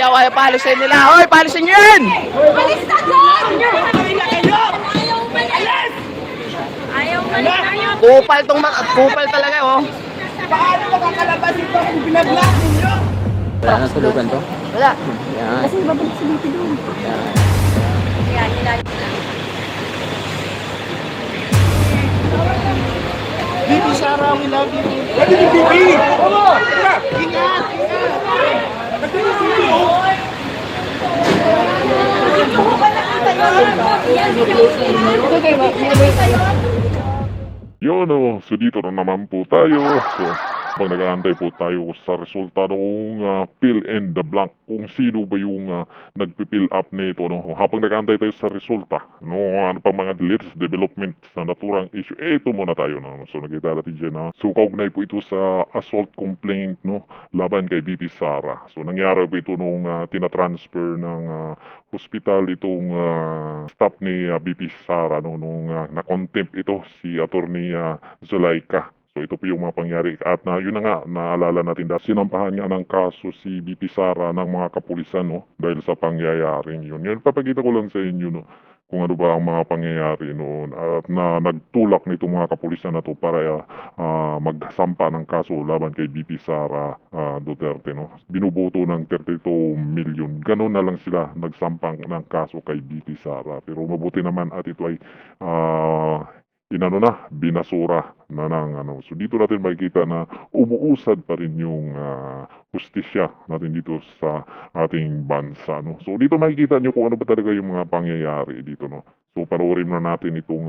Ayaw palisin nila. Hoy, palisin nyo yan! Alis na doon! Ayaw umalis! Ayaw umalis tayo! Kupal talaga, oh. Paano makakalabas ito kung binaglas ninyo? Wala nang tulugan to? Wala. Yan. Kasi babalik si Lito doon. Yan. Yan, nilalim na. Bibi Sara, we love you. Pwede ni Bibi! Oo! Ingat! Yun o, so dito na naman po tayo. So, pag nag-aantay po tayo sa resulta ng fill in the blank kung sino ba yung nagpi-fill up nito. No? Habang nag-aantay tayo sa resulta, no, ano pang mga latest development sa naturang issue, ito muna tayo. No? So nakita natin dyan na so kaugnay po ito sa assault complaint no, laban kay BP Sara. So nangyari po ito nung tinatransfer ng hospital itong staff ni BP Sara no, nung na-contempt ito si attorney Zulaika. So ito po yung mga pangyari at yun na nga naalala natin dahil sinampahan nga ng kaso si BP Sara ng mga kapulisan no dahil sa pangyayaring yun. Yun papakita ko lang sa inyo no kung ano ba ang mga pangyayari noon at na nagtulak nitong mga kapulisan na to para magsampa ng kaso laban kay BP Sara Duterte no. Binuboto ng 32 million. Ganun na lang sila nagsampang ng kaso kay BP Sara. Pero mabuti naman at ito ay binasura na ng ano. So dito natin makikita na umuusad pa rin yung justisya natin dito sa ating bansa. No? So dito makikita nyo kung ano ba talaga yung mga pangyayari dito. No? So panoorin na natin itong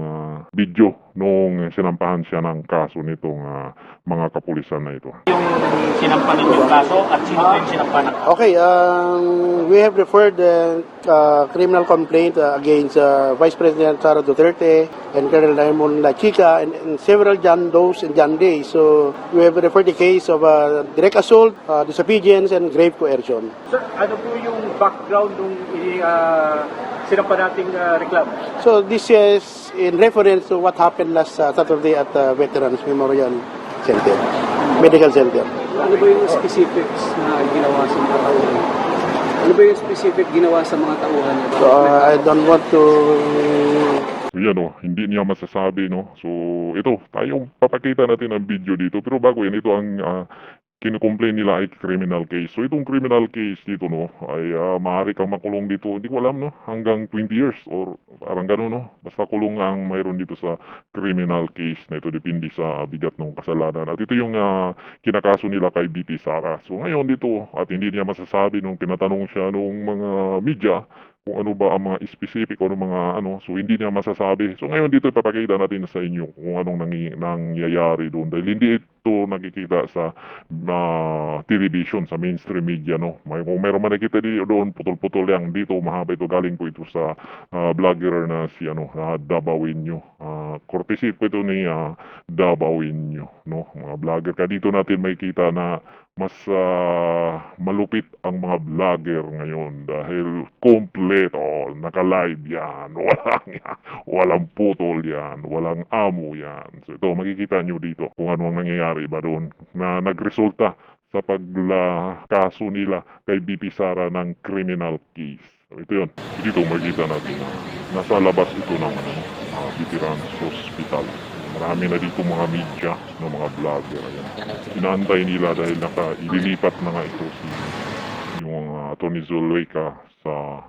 video nung sinampahan siya ng kaso nitong mga kapulisan na ito. Yung sinampahan yung kaso at sino yung sinampahan? Okay, we have referred the criminal complaint against Vice President Sara Duterte and Colonel Raymond La Chica and several John Does and John Day. So we have referred the case of direct assault, disobedience, and grave coercion. Sir, ano po yung background nung sinampahan nating reklamo? So this is in reference to what happened last Saturday at Veterans Memorial Center, Medical Center. Ano ba yung specifics na ginawa sa mga tauhan? Ano ba yung specific ginawa sa mga tauhan? So I don't want to... Yan o, hindi niya masasabi no. So ito, tayong papakita natin ang video dito. Pero bago yan, ito ang kinukomplain nila ay criminal case. So itong criminal case dito no, ay maaari kang makulong dito. Hindi ko alam no, hanggang 20 years or parang gano'n no. Basta kulong ang mayroon dito sa criminal case na ito. Depende sa bigat ng kasalanan. At ito yung kinakaso nila kay BP Sara. So ngayon dito, at hindi niya masasabi nung tinatanong siya nung mga media kung ano ba ang mga specific o mga ano, so hindi niya masasabi. So ngayon dito ipapakita natin sa inyo kung anong nangyayari doon dahil hindi ito nakikita sa television, sa mainstream media no. Kung mayroon man nakita doon putol-putol yang dito, mahaba ito, galing po ito sa vlogger na si Dabawinyo. Courtesy po ito ni Dabawinyo no, mga vlogger. Kaya dito natin makikita na mas malupit ang mga vlogger ngayon dahil kompleto, naka-live yan, walang putol yan, walang amo yan. So ito, makikita nyo dito kung ano ang nangyayari ba doon na nagresulta sa pagkaso nila kay BP Sara ng criminal case. So ito yun, dito makikita natin na nasa labas ito ng Veterans Hospital. Marami na dito mga media ng mga vlogger. Ayan. Inaantay nila dahil ililipat na nga ito yung Atty. Zulaika sa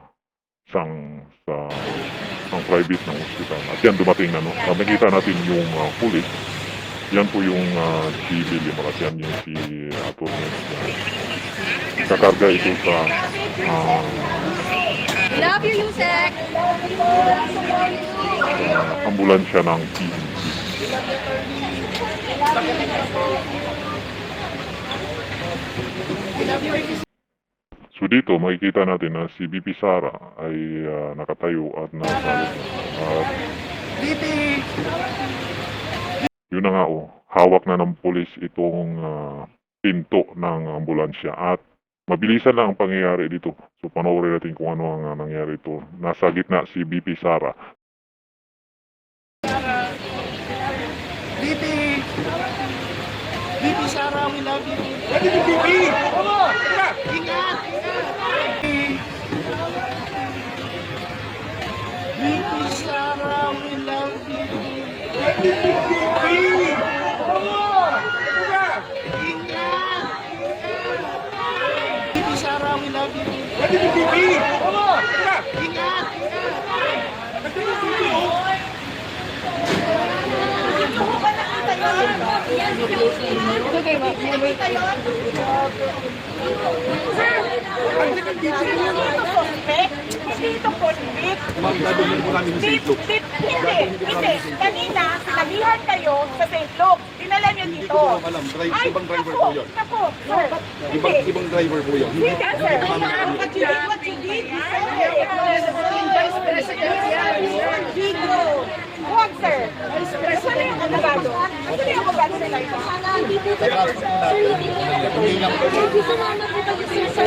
private ng hospital. At yan dumating na no. Nakikita natin yung police. Yan po yung civil yung mga yan yung si Atty. Kakarga ito sa Love you, Yusek! ambulansya ng PNP. So dito makikita natin na si BP Sara ay nakatayo at nasa yun na nga hawak na ng pulis itong pinto ng ambulansya at mabilisan lang ang pangyayari dito. So panoorin natin kung ano ang nangyari ito. Nasa gitna si BP Sara. Bibi Sara, we love you. Pwede ni Bibi! Oo! Ingat! Pwede yung BP! Oo! Tara! Ingat! Pwede yung BP, oh! Hindi ito convict. Magdadulog mo namin sa itlog. Hindi. Kanina, sinabihan kayo sa St. Luke. Dinala niyo dito. Hindi ko po alam. Ibang driver po yun. Naku, sir. Ibang driver po yun. Hindi Hindi, sir. What you did, Vice President, Vigo. Huwag, sir. Saan na yung abogado? Saan na yung abogado nila ito? Hindi po kayo, sir, hindi po kayo. Hindi sumama po kayo, sir, sa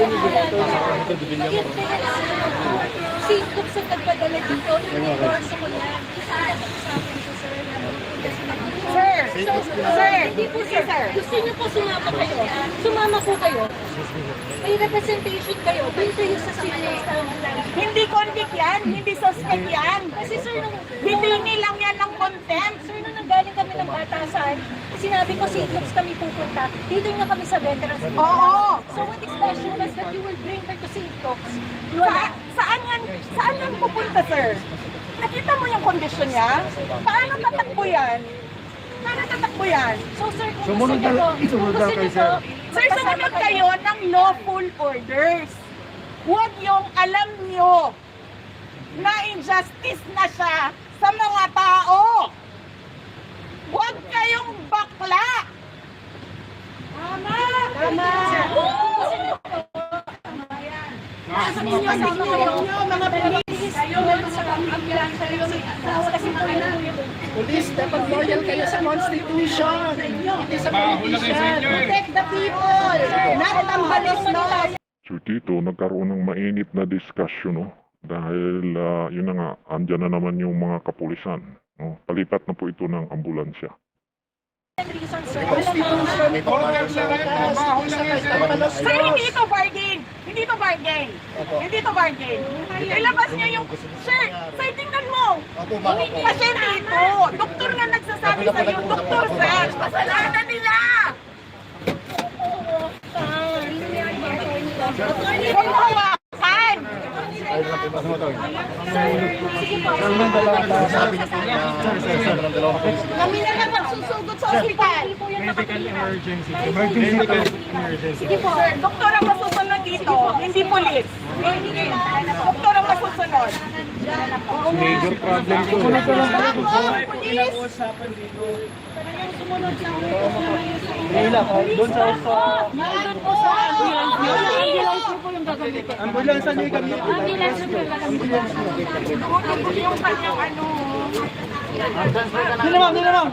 Singkop sa nagpadala dito, endorse ko yan. Sir, Hindi po, sir. Gusto niyo po sumama kayo. Sumama po kayo. May representation kayo. Doon kayo sa senior staff. hindi convict yan. Hindi suspect yan. Kasi, sir, nung Hiningi lang yan ng contempt. Sir, nung nanggaling kami ng batasan, sinabi ko Singkops kami pupunta. Dito nga kami sa veterans. Oo. So what is special was that you will bring her to Singkops? Saan yan pupunta, sir? Nakita mo yung kondisyon niya? Paano tatakbo yan? Paano tatakbo yan? So, sir, kung gusto niyo po, Sir, sumunod kayo ng lawful orders. Huwag yung alam nyo na injustice na siya sa mga tao. Huwag kayong bakla. Tama! Tama! Nasa ninyo, mga bilis. Police, dapat loyal kayo sa Constitution. Hindi sa politician. Protect the people. Not ang balis laws. So dito, nagkaroon ng mainit na discussion, no? Dahil yun na nga, andyan na naman yung mga kapulisan. No? Palipat na po ito ng ambulansya. Sir, hindi ito bargain. Hindi ito bargain. Hindi ito bargain. Ilabas niyo yung... Sir, tingnan mo. Kasi dito, doktor nga nagsasabi sa'yo, doktor, sir, kasalanan nila. Huwag mo hawakan. Kami na lang magsusugod sa ospital. Sige po. Sir, doktor ang masusunod dito, hindi polis. Doktor ang masusunod. Major problem po. Doon sa ambulance niyo kami. Yung kanyang ano... Dito lang.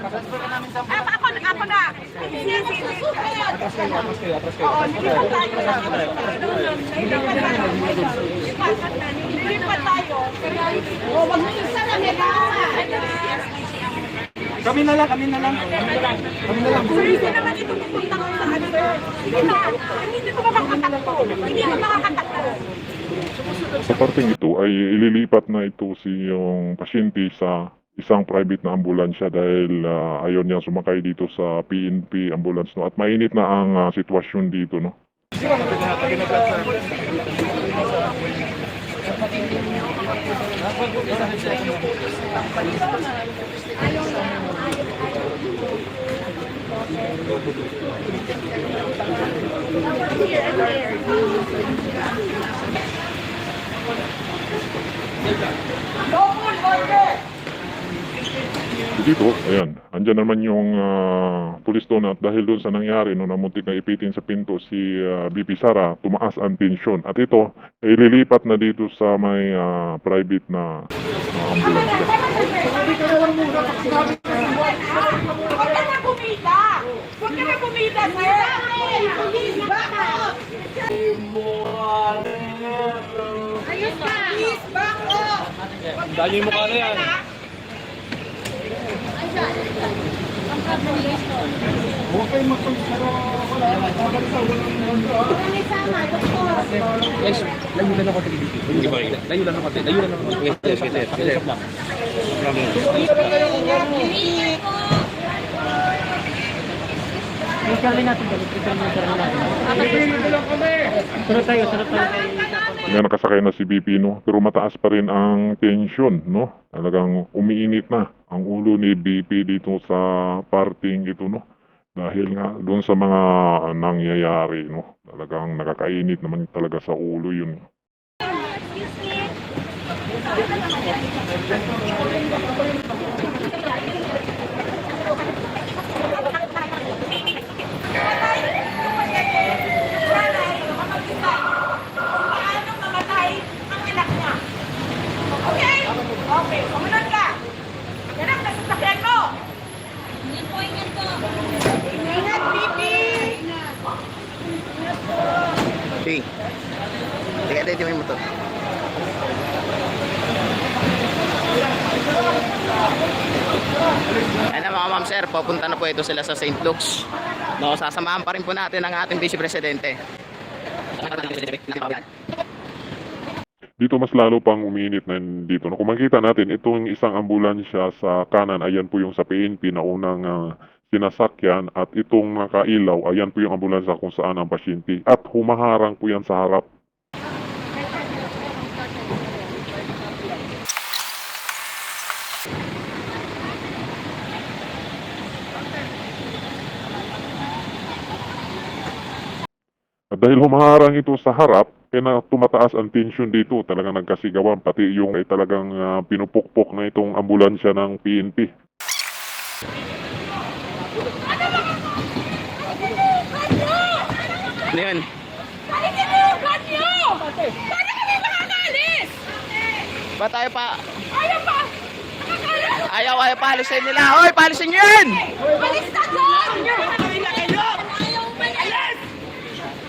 Ako na. Sige. Oo, lilipat tayo. Lilipat tayo. O, mag-isa na may Kami na lang. Sir, hindi naman ito pupunta ko sa ano, sir. Hindi ito makakatakbo. Hindi ito makakatakbo. Sa parteng ito ay ililipat na ito yung pasyente sa isang private na ambulansya dahil ayaw niya sumakay dito sa PNP ambulance, no? At mainit na ang sitwasyon dito, no? Lawful order! Dito, ayan, andyan naman yung pulis doon at dahil doon sa nangyari, no, namuntik na ipitin sa pinto si BP Sara, tumaas ang tensyon. At ito, ililipat na dito sa may private na ambulansya. Huwag ka na bumida! Huwag ka na bumida, sir! Please, back up! Ayos ka! Please, back up! Dahil yung mukha na yan. Huwag kayong magpagsaro. Wala. Guys, layo lang ako tayo dito. Layo lang ako tayo. Yes. Sunod tayo. May nakasakay na si BP, no? Pero mataas pa rin ang tension, no? Talagang umiinit na ang ulo ni BP dito sa parting ito, no? Dahil nga doon sa mga nangyayari, no? Talagang nakakainit naman talaga sa ulo yun. Paano mamatay ang anak niya? Okay? Okay, sumunod ka. Yan ang nasasakyan mo. Yan po, yan po. Ingat, Bibi. Hey. Teka, dito may motor. Ano mga ma'am sir, papunta na po ito sila sa St. Luke's. No, sasamahan pa rin po natin ang ating Vice Presidente. Dito mas lalo pang uminit na dito. No, kung makita natin, itong isang ambulansya sa kanan, ayan po yung sa PNP na unang sinasakyan, at itong nakailaw, ayan po yung ambulansya kung saan ang pasyente. At humaharang po yan sa harap. At dahil humaharang ito sa harap, kaya na tumataas ang tension dito. Talagang nagkasigawan, pati yung ay talagang pinupukpok na itong ambulansya ng PNP. Ano yun? Balikin mo yung gun niyo! Paano kami makakalis? Ba tayo pa? Ayaw pa! Nakakalis! Ayaw paalisin nila. Hoy, paalisin nyo yan! Alis na doon! Ayaw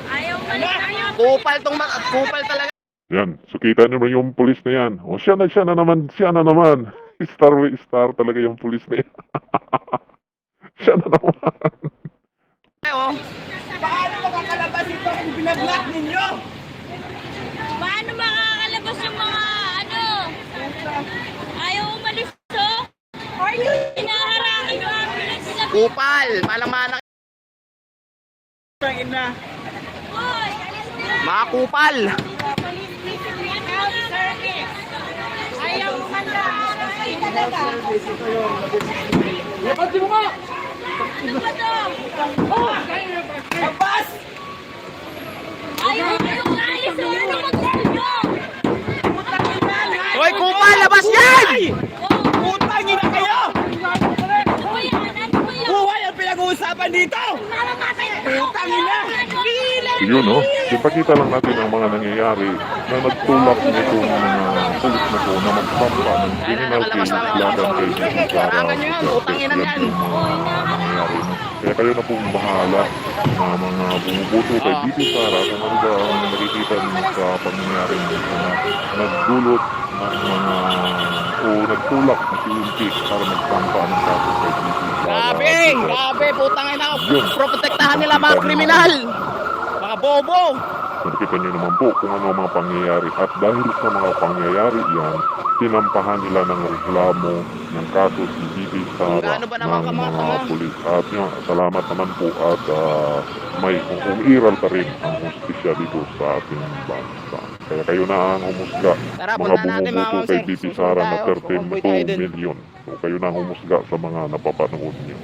Ayaw umalis tayo. Kupal talaga. Yan, so kita naman yung pulis na yan. O siya na naman. Star talaga yung pulis na yan. Siya na naman. Oh. Paano makakalabas ito kung binaglock ninyo? Paano makakalabas yung mga ayaw umalis to? Are you? Hinaharangan yung ambulance sa Kupal, malang-manang Hoy, alis na. mga kupal. Health service. Ayaw umalis. Talaga? Ano ba to? Labas! Ayaw kayong alis. Ano ba gusto nyo? Hoy, kupal, labas yan! Putang ina kayo! Ano ba yan? Ano ba yan? Buhay ang pinag-uusapan dito! Mamamatay na Putang ina! So yun, no? Ipakita lang natin ang mga nangyayari na nagtulak nito ng mga pulis na to na magsampa ng criminal case laban kay Jesse Sara. Harangan nyo yan, utang ina Yan yan. yung mga nangyayari, no? Kaya kayo na pong bahala na mga bumubuto kay Jesse Sara kung ano ba ang nakikita niyo sa pangyayari nito na nagdulot ng mga o nagtulak na PNP para magsampa ng kaso kay Jesse Sara. Grabe, putang ina. Yun. Protektahan nila mga kriminal. Mga bobo. Nakikita niyo naman po kung ano ang mga pangyayari, at dahil sa mga pangyayari yan, tinampahan nila ng reklamo ng kaso si Jesse Sara Gaano ba naman ng mga kamata? pulis. At yun, salamat naman po at may umiiral pa rin ang hustisya dito sa ating bansa. Kaya kayo na ang humusga, Tara, mga punta natin, mga bumubuto ma'am, kay sir. Jesse Susunod Sara na tayo. 13 Convoy tayo dun. million. So kayo na ang humusga sa mga napapanood niyo.